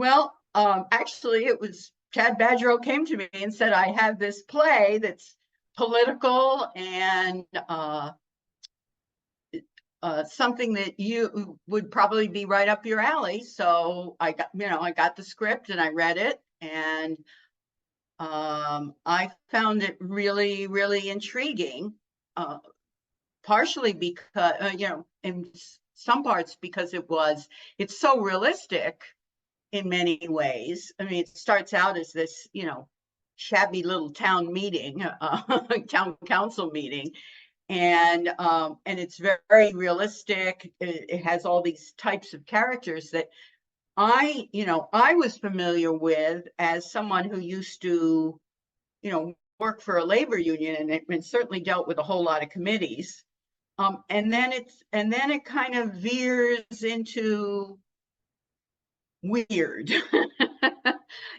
Actually, it was Chad Badgerow came to me and said, I have this play that's political and something that you would probably be right up your alley. So I got the script and I read it, and I found it really, really intriguing. Partially because, in some parts because it's so realistic in many ways. I mean, it starts out as this, shabby little town meeting, town council meeting, and it's very realistic. It has all these types of characters that I was familiar with as someone who used to, work for a labor union, and certainly dealt with a whole lot of committees. And then it kind of veers into weird.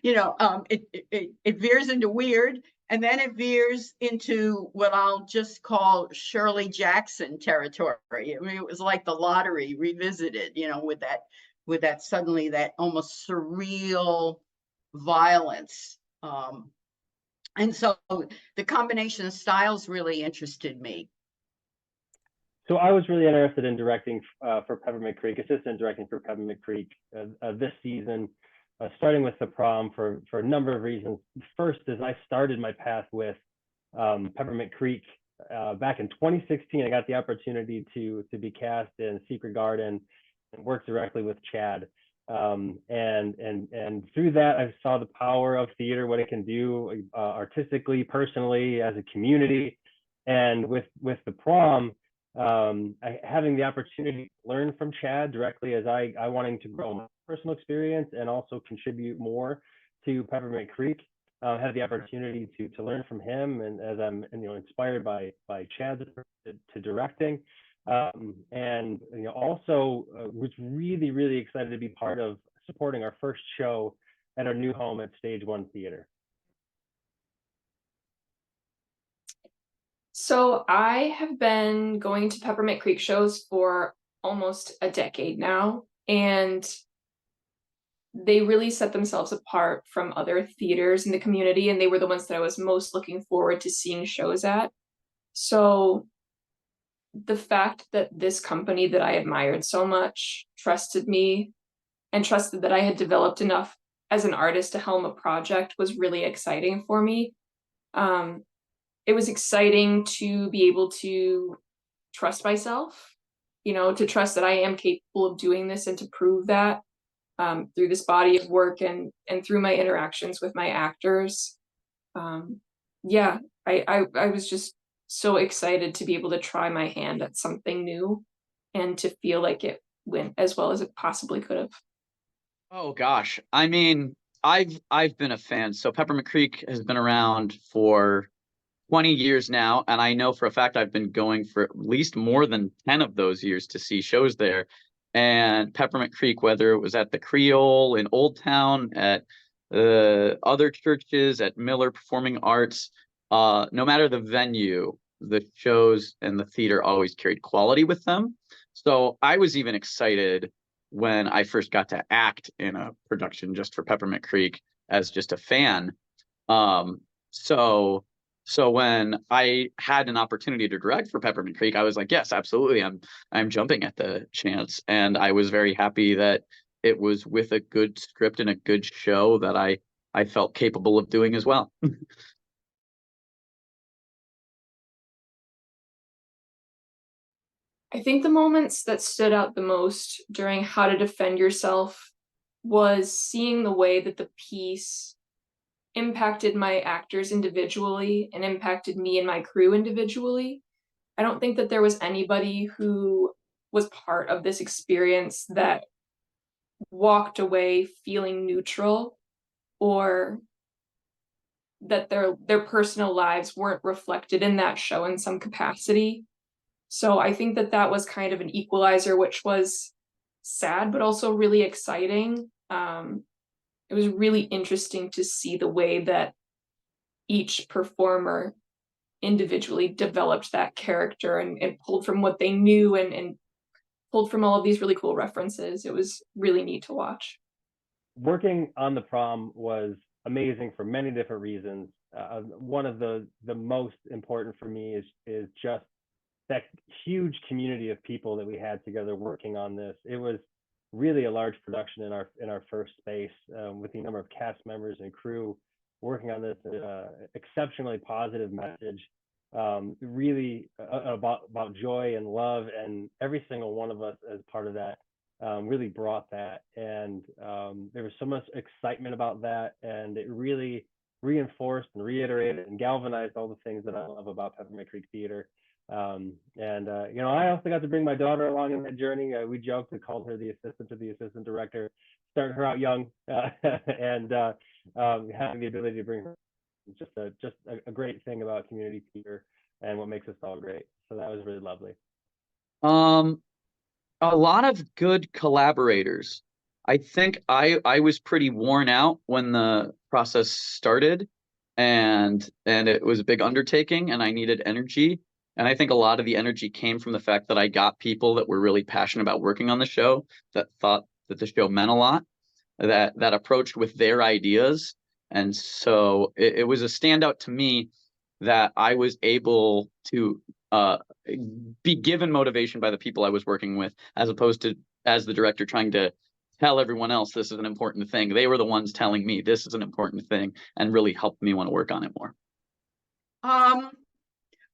It veers into weird, and then it veers into what I'll just call Shirley Jackson territory. I mean, it was like the lottery revisited, with that suddenly that almost surreal violence. And so the combination of styles really interested me. So I was really interested in directing for Peppermint Creek, assistant directing for Peppermint Creek this season, starting with The Prom for a number of reasons. First is I started my path with Peppermint Creek back in 2016. I got the opportunity to be cast in Secret Garden and work directly with Chad. And through that, I saw the power of theater, what it can do artistically, personally, as a community. And with The Prom, having the opportunity to learn from Chad directly as I wanting to grow my personal experience and also contribute more to Peppermint Creek, had the opportunity to learn from him, and as I'm inspired by Chad's to directing, and also was really excited to be part of supporting our first show at our new home at Stage One Theater. So I have been going to Peppermint Creek shows for almost a decade now, and they really set themselves apart from other theaters in the community, and they were the ones that I was most looking forward to seeing shows at. So the fact that this company that I admired so much trusted me and trusted that I had developed enough as an artist to helm a project was really exciting for me. It was exciting to be able to trust myself, to trust that I am capable of doing this and to prove that through this body of work and through my interactions with my actors. I was just so excited to be able to try my hand at something new and to feel like it went as well as it possibly could have. Oh gosh, I mean, I've been a fan. So Peppermint Creek has been around for 20 years now, and I know for a fact I've been going for at least more than 10 of those years to see shows there. And Peppermint Creek, whether it was at the Creole in Old Town, at other churches, at Miller Performing Arts, no matter the venue, the shows and the theater always carried quality with them. So I was even excited when I first got to act in a production just for Peppermint Creek as just a fan. So when I had an opportunity to direct for Peppermint Creek, I was like, yes, absolutely. I'm jumping at the chance. And I was very happy that it was with a good script and a good show that I felt capable of doing as well. I think the moments that stood out the most during How to Defend Yourself was seeing the way that the piece impacted my actors individually and impacted me and my crew individually. I don't think that there was anybody who was part of this experience that walked away feeling neutral or that their personal lives weren't reflected in that show in some capacity. So I think that was kind of an equalizer, which was sad, but also really exciting. It was really interesting to see the way that each performer individually developed that character and pulled from what they knew and pulled from all of these really cool references. It was really neat to watch. working on the prom was amazing for many different reasons. One of the most important for me is just that huge community of people that we had together working on this. It was really a large production in our first space, with the number of cast members and crew working on this exceptionally positive message, really about joy and love, and every single one of us as part of that really brought that. And there was so much excitement about that, and it really reinforced and reiterated and galvanized all the things that I love about Peppermint Creek Theater. You know, I also got to bring my daughter along in that journey. We joked and called her the assistant to the assistant director, starting her out young, and having the ability to bring her. It's just a great thing about community theater and what makes us all great. So that was really lovely. A lot of good collaborators. I think I was pretty worn out when the process started, and it was a big undertaking, and I needed energy. And I think a lot of the energy came from the fact that I got people that were really passionate about working on the show, that thought that the show meant a lot, that approached with their ideas. And so it was a standout to me that I was able to be given motivation by the people I was working with, as opposed to as the director trying to tell everyone else this is an important thing. They were the ones telling me this is an important thing, and really helped me want to work on it more.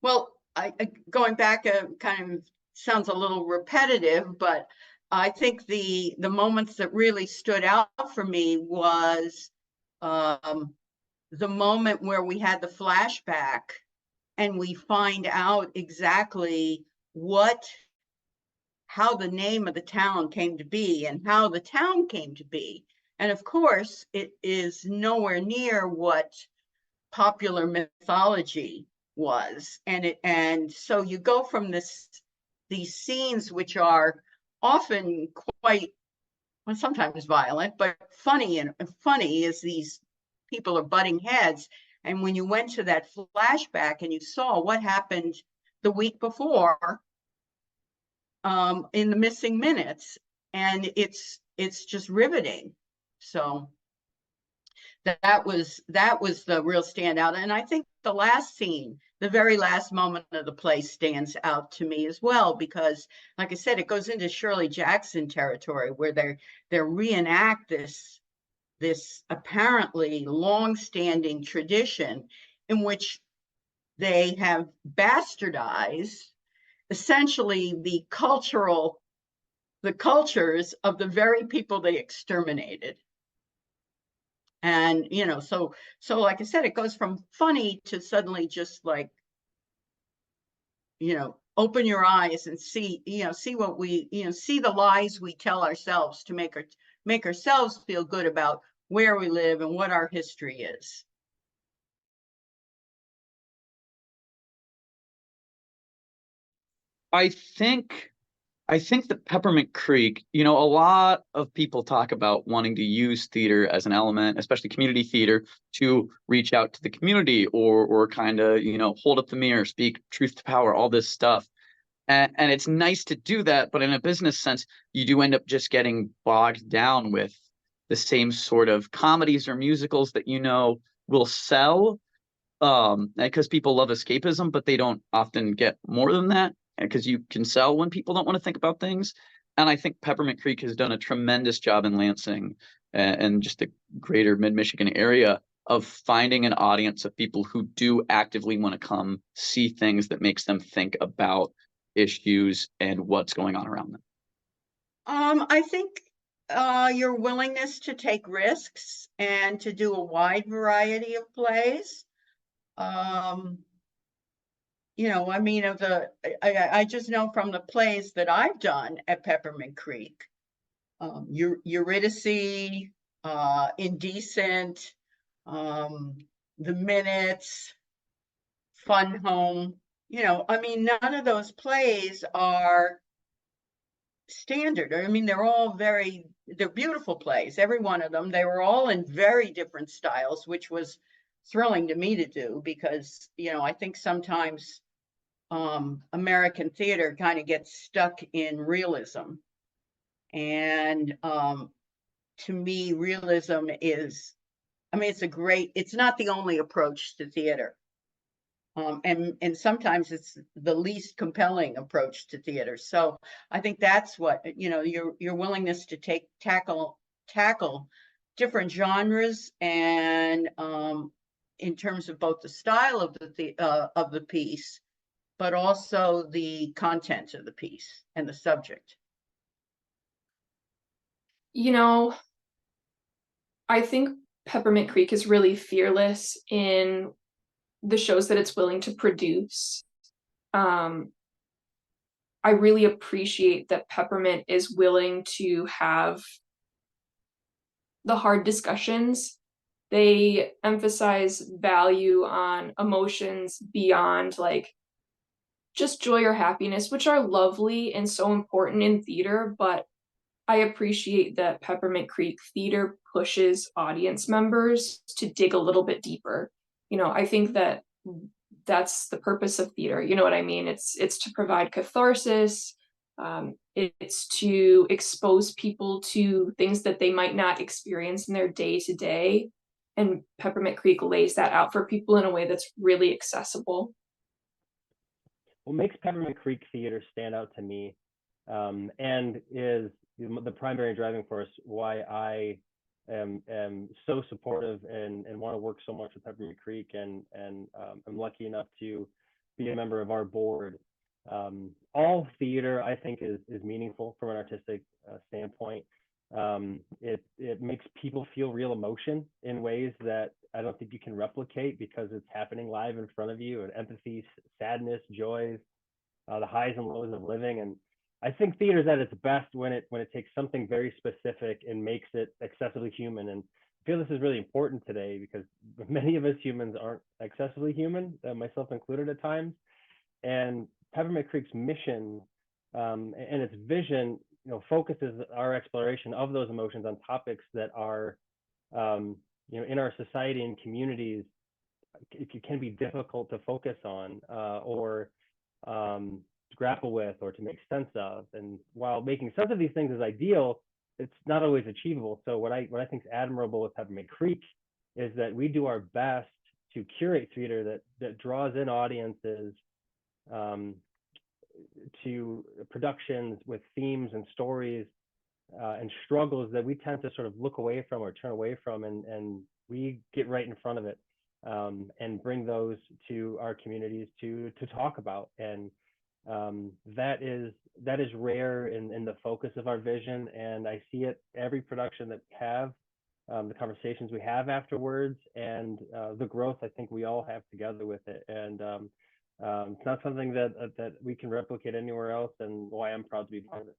Well, going back, kind of sounds a little repetitive, but I think the moments that really stood out for me was the moment where we had the flashback and we find out exactly how the name of the town came to be and how the town came to be. And of course, it is nowhere near what popular mythology was. And so you go from these scenes, which are often quite, well, sometimes violent, but funny, and funny as these people are butting heads. And when you went to that flashback and you saw what happened the week before, in the missing minutes, and it's just riveting. So that was the real standout. And I think the last scene, the very last moment of the play, stands out to me as well, because like I said, it goes into Shirley Jackson territory where they reenact this apparently long-standing tradition in which they have bastardized essentially the cultures of the very people they exterminated. And, you know, so like I said, it goes from funny to suddenly just like, you know, open your eyes and see what see the lies we tell ourselves to make ourselves feel good about where we live and what our history is. I think that Peppermint Creek, you know, a lot of people talk about wanting to use theater as an element, especially community theater, to reach out to the community or kind of, you know, hold up the mirror, speak truth to power, all this stuff. And it's nice to do that, but in a business sense, you do end up just getting bogged down with the same sort of comedies or musicals that, you know, will sell, because people love escapism, but they don't often get more than that, because you can sell when people don't want to think about things. And I think Peppermint Creek has done a tremendous job in Lansing and just the greater mid-Michigan area of finding an audience of people who do actively want to come see things that makes them think about issues and what's going on around them. I think your willingness to take risks and to do a wide variety of plays. You know, I mean, I just know from the plays that I've done at Peppermint Creek, Eurydice, Indecent, The Minutes, Fun Home. You know, I mean, none of those plays are standard. I mean, they're beautiful plays, every one of them. They were all in very different styles, which was thrilling to me to do, because, you know, I think sometimes American theater kind of gets stuck in realism. And to me, realism is, I mean, it's not the only approach to theater. And sometimes it's the least compelling approach to theater. So I think that's what, your willingness to tackle different genres, and in terms of both the style of the piece, but also the content of the piece and the subject. You know, I think Peppermint Creek is really fearless in the shows that it's willing to produce. I really appreciate that Peppermint is willing to have the hard discussions. They emphasize value on emotions beyond like just joy or happiness, which are lovely and so important in theater, but I appreciate that Peppermint Creek Theater pushes audience members to dig a little bit deeper. I think that that's the purpose of theater. You know what I mean? It's to provide catharsis. It's to expose people to things that they might not experience in their day to day. And Peppermint Creek lays that out for people in a way that's really accessible. What makes Peppermint Creek Theater stand out to me, and is the primary driving force why I am so supportive and want to work so much with Peppermint Creek, and I'm lucky enough to be a member of our board. All theater, I think, is meaningful from an artistic standpoint. It makes people feel real emotion in ways that I don't think you can replicate, because it's happening live in front of you, and empathy, sadness, joys, the highs and lows of living. And I think theater is at its best when it takes something very specific and makes it accessibly human. And I feel this is really important today, because many of us humans aren't accessibly human, myself included at times. And Peppermint Creek's mission and its vision, focuses our exploration of those emotions on topics that are, in our society and communities, it can be difficult to focus on, or to grapple with, or to make sense of. And while making sense of these things is ideal, it's not always achievable. So what I think is admirable with Peppermint Creek is that we do our best to curate theater that draws in audiences to productions with themes and stories and struggles that we tend to sort of look away from or turn away from, and we get right in front of it, and bring those to our communities to talk about. And that is rare in the focus of our vision, and I see it every production that we have, the conversations we have afterwards, and the growth I think we all have together with it. And it's not something that we can replicate anywhere else, and why I'm proud to be part of it.